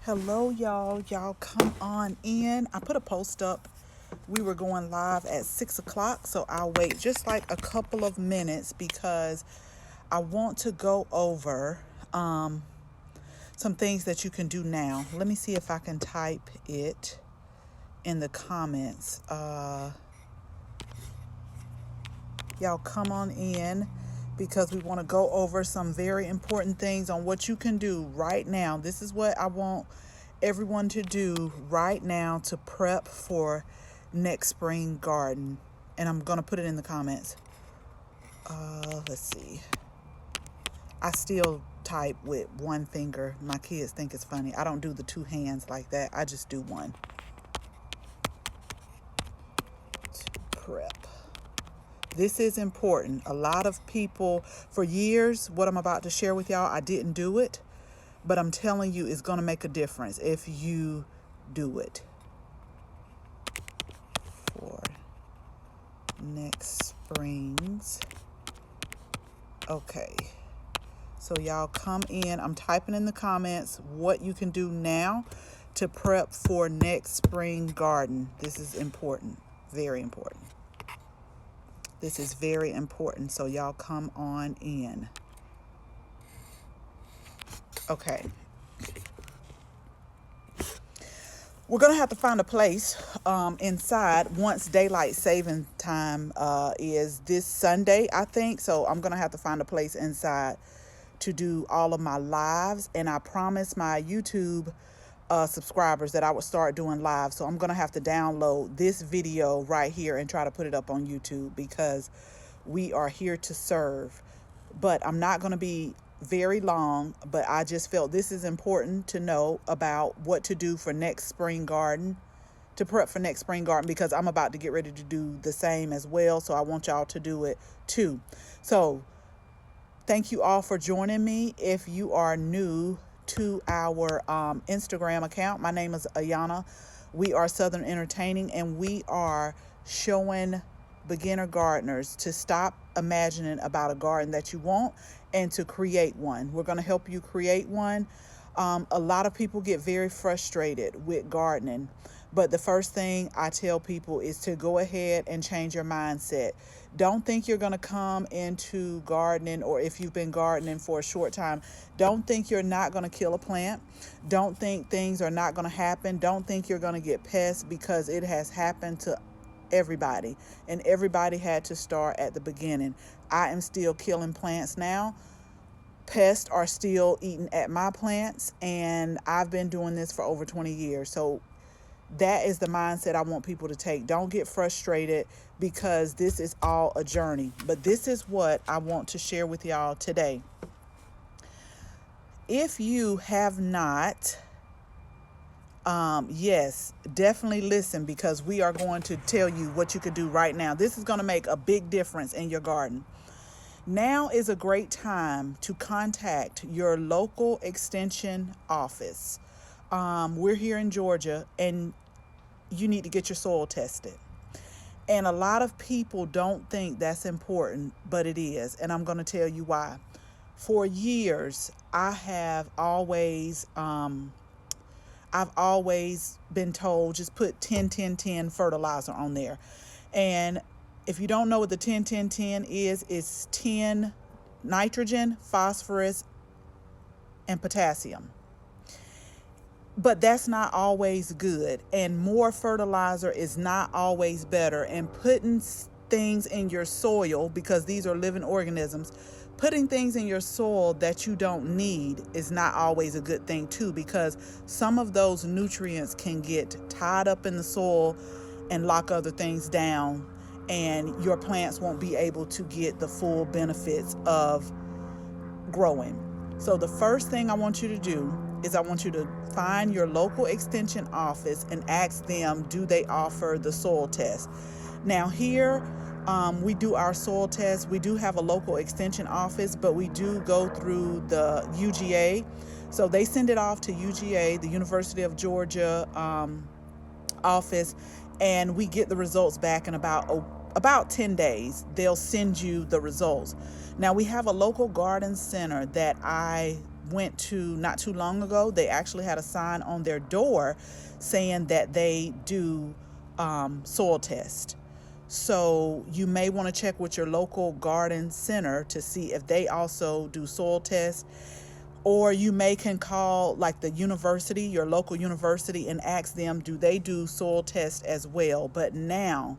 Hello, y'all. Y'all come on in. I put a post up. We were going live at 6 o'clock, so I'll wait just like a couple of minutes because I want to go over some things that you can do now. Let me see if I can type it in the comments. Y'all come on in because we want to go over some very important things on what you can do right now. This is what I want everyone to do right now to prep for next spring garden. And I'm going to put it in the comments. Let's see. I still type with one finger. My kids think it's funny. I don't do the two hands like that. I just do one. To prep. This is important. A lot of people, for years, what I'm about to share with y'all, I didn't do it. But I'm telling you, it's going to make a difference if you do it. For next springs. Okay. So y'all come in. I'm typing in the comments what you can do now to prep for next spring garden. This is important. Very important. This is very important. So y'all come on in. Okay. We're going to have to find a place inside once daylight saving time is this Sunday, I think. So I'm going to have to find a place inside to do all of my lives. And I promised my YouTube subscribers that I would start doing live. So I'm going to have to download this video right here and try to put it up on YouTube because we are here to serve. But I'm not going to be very long, but I just felt this is important to know about what to do for next spring garden, to prep for next spring garden, because I'm about to get ready to do the same as well. So I want y'all to do it too. So thank you all for joining me. If you are new to our Instagram account, my name is Ayana. We are Southern Entertaining, and we are showing beginner gardeners to stop imagining about a garden that you want and to create one. We're going to help you create one. A lot of people get very frustrated with gardening, but the first thing I tell people is to go ahead and change your mindset. Don't think you're going to come into gardening, or if you've been gardening for a short time, don't think you're not going to kill a plant. Don't think things are not going to happen. Don't think you're going to get pests, because it has happened to everybody, and everybody had to start at the beginning. I am still killing plants now. Pests are still eating at my plants, and I've been doing this for over 20 years. So that is the mindset I want people to take. Don't get frustrated, because this is all a journey. But this is what I want to share with y'all today. If you have not, yes, definitely listen, because we are going to tell you what you could do right now. This is going to make a big difference in your garden. Now is a great time to contact your local extension office. We're here in Georgia, and you need to get your soil tested. And a lot of people don't think that's important, but it is. And I'm going to tell you why. For years, I've always been told just put 10-10-10 fertilizer on there. And if you don't know what the 10-10-10 is, it's 10 nitrogen, phosphorus, and potassium. But that's not always good. And more fertilizer is not always better. And putting things in your soil, because these are living organisms, putting things in your soil that you don't need is not always a good thing too, because some of those nutrients can get tied up in the soil and lock other things down, and your plants won't be able to get the full benefits of growing. So the first thing I want you to do is I want you to find your local extension office and ask them, do they offer the soil test? Now here, we do our soil test. We do have a local extension office, but we do go through the UGA. So they send it off to UGA, the University of Georgia office, and we get the results back in about about 10 days, they'll send you the results. Now, we have a local garden center that I went to not too long ago. They actually had a sign on their door saying that they do soil test. So you may want to check with your local garden center to see if they also do soil tests. Or you can call like the university, your local university, and ask them, do they do soil tests as well? But now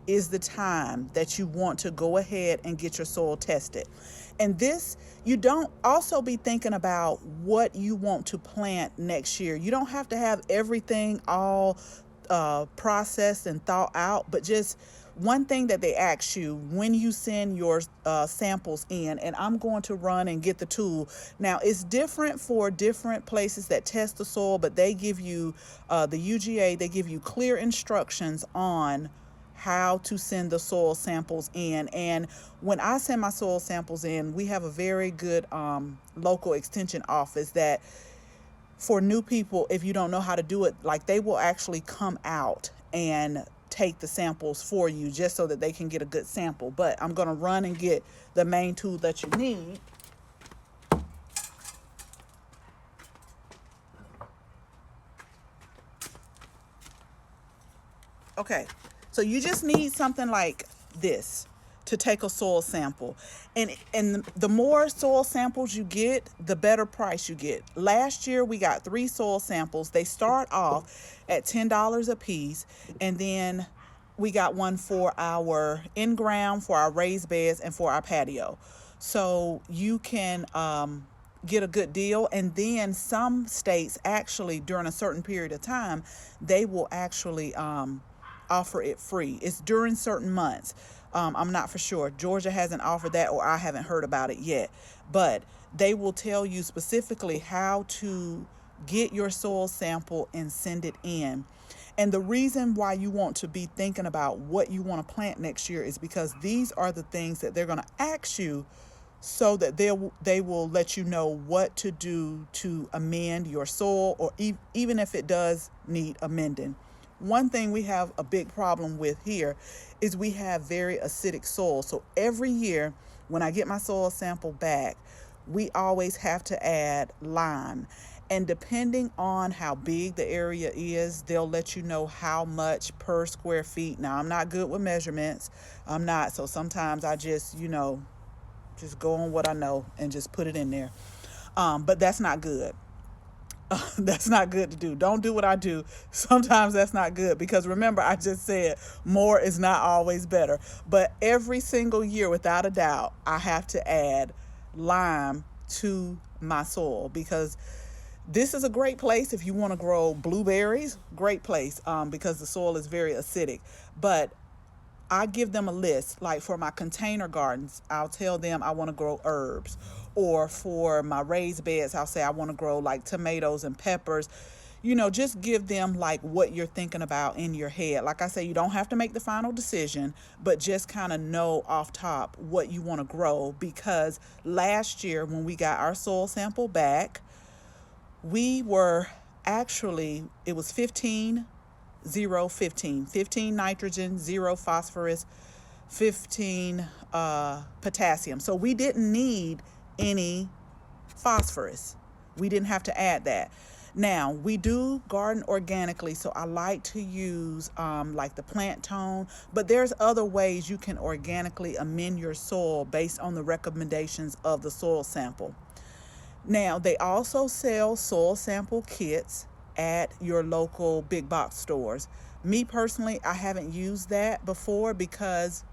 is the time that you want to go ahead and get your soil tested. And this, you don't also be thinking about what you want to plant next year. You don't have to have everything all processed and thought out, but just one thing that they ask you when you send your samples in, and I'm going to run and get the tool. Now, it's different for different places that test the soil, but they give you, the UGA, they give you clear instructions on how to send the soil samples in. And when I send my soil samples in, we have a very good local extension office that, for new people, if you don't know how to do it, like they will actually come out and take the samples for you just so that they can get a good sample. But I'm going to run and get the main tool that you need. Okay, so you just need something like this to take a soil sample. And the more soil samples you get, the better price you get. Last year we got 3 soil samples. They start off at $10 a piece, and then we got one for our in-ground, for our raised beds, and for our patio. So you can get a good deal. And then some states actually, during a certain period of time, they will actually offer it free. It's during certain months. I'm not for sure. Georgia hasn't offered that, or I haven't heard about it yet. But they will tell you specifically how to get your soil sample and send it in. And the reason why you want to be thinking about what you want to plant next year is because these are the things that they're going to ask you, so that they will let you know what to do to amend your soil, or even if it does need amending. One thing we have a big problem with here is we have very acidic soil. So every year when I get my soil sample back, we always have to add lime. And depending on how big the area is, they'll let you know how much per square feet. Now, I'm not good with measurements. I'm not. So sometimes I just, just go on what I know and just put it in there. But that's not good. That's not good to do. Don't do what I do. Sometimes that's not good, because remember, I just said more is not always better. But every single year, without a doubt, I have to add lime to my soil, because this is a great place if you want to grow blueberries. Great place, because the soil is very acidic. But I give them a list. Like for my container gardens, I'll tell them I want to grow herbs. Or for my raised beds, I'll say I want to grow like tomatoes and peppers. Just give them like what you're thinking about in your head. Like I say, you don't have to make the final decision, but just kind of know off top what you want to grow. Because last year when we got our soil sample back, we were actually, it was 15 nitrogen, 0 phosphorus, 15 potassium. So we didn't need any phosphorus. We didn't have to add that. Now, we do garden organically, so I like to use like the plant tone, but there's other ways you can organically amend your soil based on the recommendations of the soil sample. Now, they also sell soil sample kits at your local big box stores. Me personally, I haven't used that before, because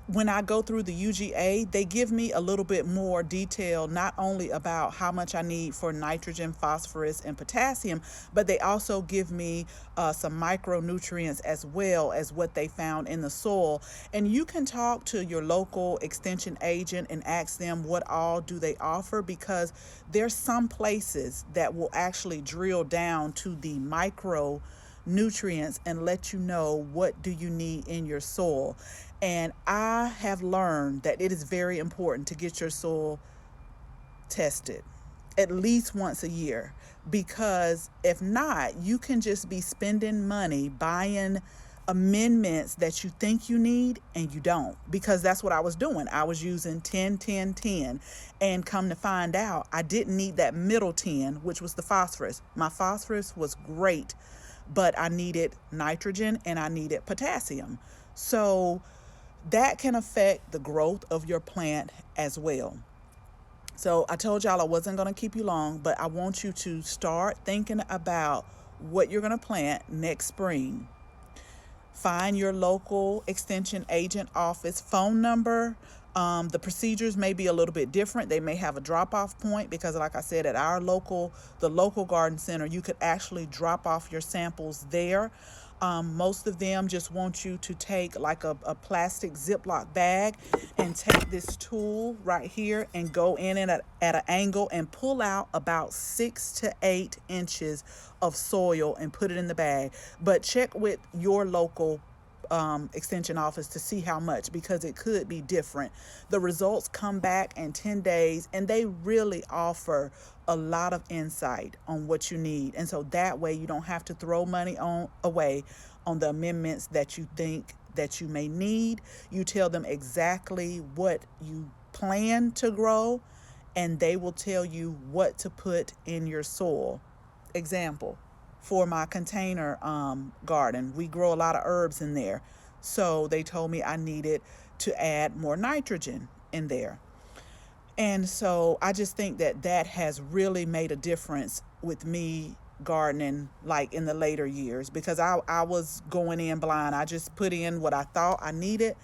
when I go through the UGA, they give me a little bit more detail, not only about how much I need for nitrogen, phosphorus, and potassium, but they also give me some micronutrients as well as what they found in the soil. And you can talk to your local extension agent and ask them what all do they offer, because there's some places that will actually drill down to the micro nutrients and let you know what do you need in your soil. And I have learned that it is very important to get your soil tested at least once a year, because if not, you can just be spending money buying amendments that you think you need and you don't, because that's what I was doing. I was using 10 10 10, and come to find out I didn't need that middle 10, which was the phosphorus. My phosphorus was great, but I needed nitrogen and I needed potassium. So that can affect the growth of your plant as well. So I told y'all I wasn't going to keep you long, but I want you to start thinking about what you're going to plant next spring. Find your local extension agent office phone number. The procedures may be a little bit different. They may have a drop-off point because, like I said, at the local garden center, you could actually drop off your samples there. Most of them just want you to take like a plastic Ziploc bag and take this tool right here and go in and at an angle and pull out about 6 to 8 inches of soil and put it in the bag. But check with your local extension office to see how much, because it could be different. The results come back in 10 days and they really offer a lot of insight on what you need. And so that way you don't have to throw money away on the amendments that you think that you may need. You tell them exactly what you plan to grow and they will tell you what to put in your soil. Example, for my container garden, we grow a lot of herbs in there. So they told me I needed to add more nitrogen in there. And so I just think that has really made a difference with me gardening, like in the later years, because I was going in blind. I just put in what I thought I needed.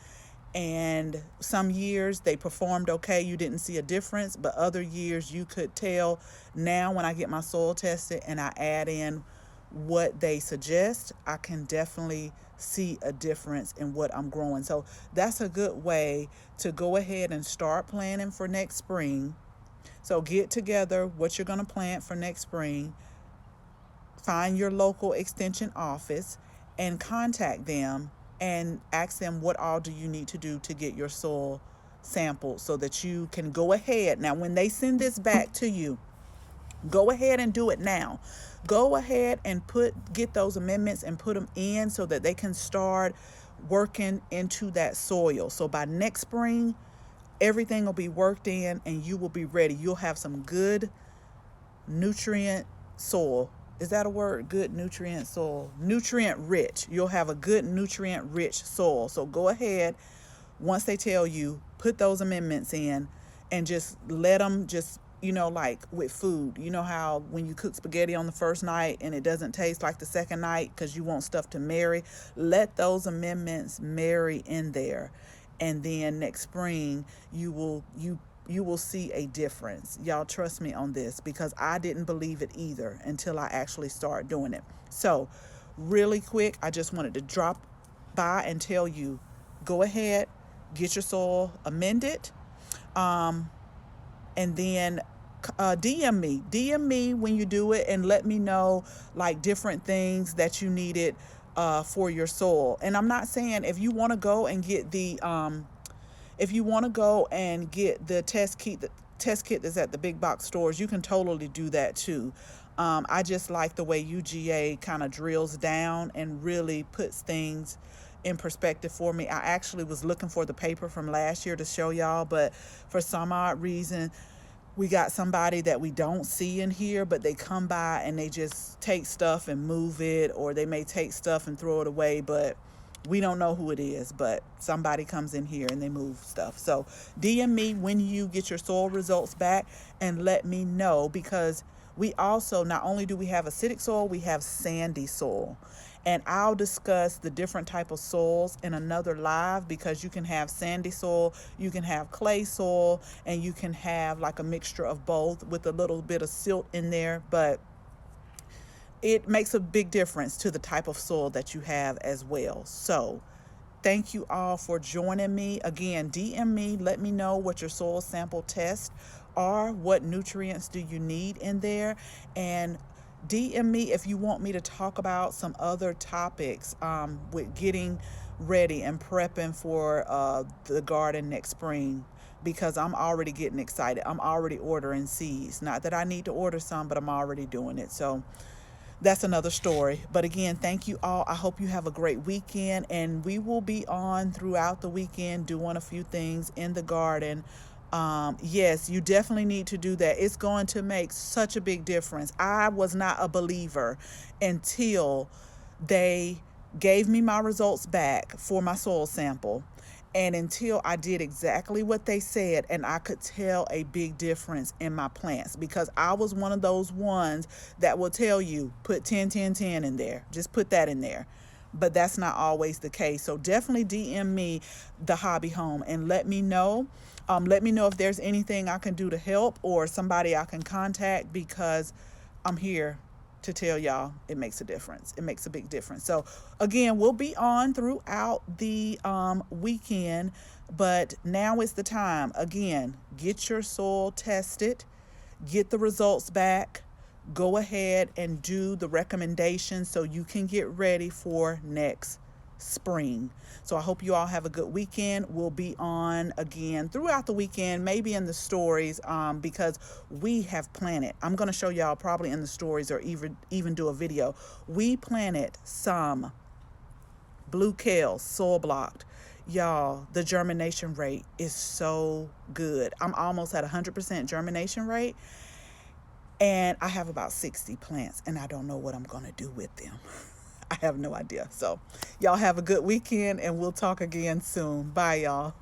And some years they performed okay. You didn't see a difference, but other years you could tell. Now when I get my soil tested and I add in what they suggest, I can definitely see a difference in what I'm growing. So that's a good way to go ahead and start planning for next spring. So get together what you're going to plant for next spring. Find your local extension office and contact them and ask them what all do you need to do to get your soil sampled so that you can go ahead. Now, when they send this back to you, go ahead and do it now. Go ahead and get those amendments and put them in so that they can start working into that soil. So by next spring, everything will be worked in and you will be ready. You'll have some good nutrient soil. Is that a word? Good nutrient soil. Nutrient rich. You'll have a good nutrient rich soil. So go ahead, once they tell you, put those amendments in and just let them like with food. You know how when you cook spaghetti on the first night and it doesn't taste like the second night because you want stuff to marry? Let those amendments marry in there. And then next spring, you will see a difference. Y'all trust me on this, because I didn't believe it either until I actually started doing it. So really quick, I just wanted to drop by and tell you, go ahead, get your soil amended. And then DM me when you do it and let me know like different things that you needed for your soil. And I'm not saying if you want to go and get the test kit that's at the big box stores, you can totally do that too. I just like the way UGA kind of drills down and really puts things in perspective for me. I actually was looking for the paper from last year to show y'all, but for some odd reason, we got somebody that we don't see in here, but they come by and they just take stuff and move it, or they may take stuff and throw it away, but we don't know who it is, but somebody comes in here and they move stuff. So DM me when you get your soil results back and let me know, because we also, not only do we have acidic soil, we have sandy soil. And I'll discuss the different type of soils in another live, because you can have sandy soil, you can have clay soil, and you can have like a mixture of both with a little bit of silt in there. But it makes a big difference to the type of soil that you have as well. So thank you all for joining me. Again, DM me, let me know what your soil sample test are, what nutrients do you need in there, and DM me if you want me to talk about some other topics with getting ready and prepping for the garden next spring, because I'm already getting excited. I'm already ordering seeds. Not that I need to order some, but I'm already doing it. So that's another story. But again, thank you all. I hope you have a great weekend, and we will be on throughout the weekend doing a few things in the garden. Yes, you definitely need to do that. It's going to make such a big difference. I was not a believer until they gave me my results back for my soil sample. And until I did exactly what they said, and I could tell a big difference in my plants, because I was one of those ones that will tell you, put 10, 10, 10 in there. Just put that in there. But that's not always the case. So definitely DM me, the Hobby Home, and let me know. Let me know if there's anything I can do to help or somebody I can contact, because I'm here to tell y'all it makes a difference. It makes a big difference. So again, we'll be on throughout the weekend, but now is the time. Again, get your soil tested, get the results back, go ahead and do the recommendations so you can get ready for next spring. So I hope you all have a good weekend. We'll be on again throughout the weekend, maybe in the stories, because we have planted. I'm going to show y'all probably in the stories, or even do a video. We planted some blue kale soil blocked. Y'all, the germination rate is so good. I'm almost at 100% germination rate, and I have about 60 plants, and I don't know what I'm going to do with them. I have no idea. So y'all have a good weekend, and we'll talk again soon. Bye, y'all.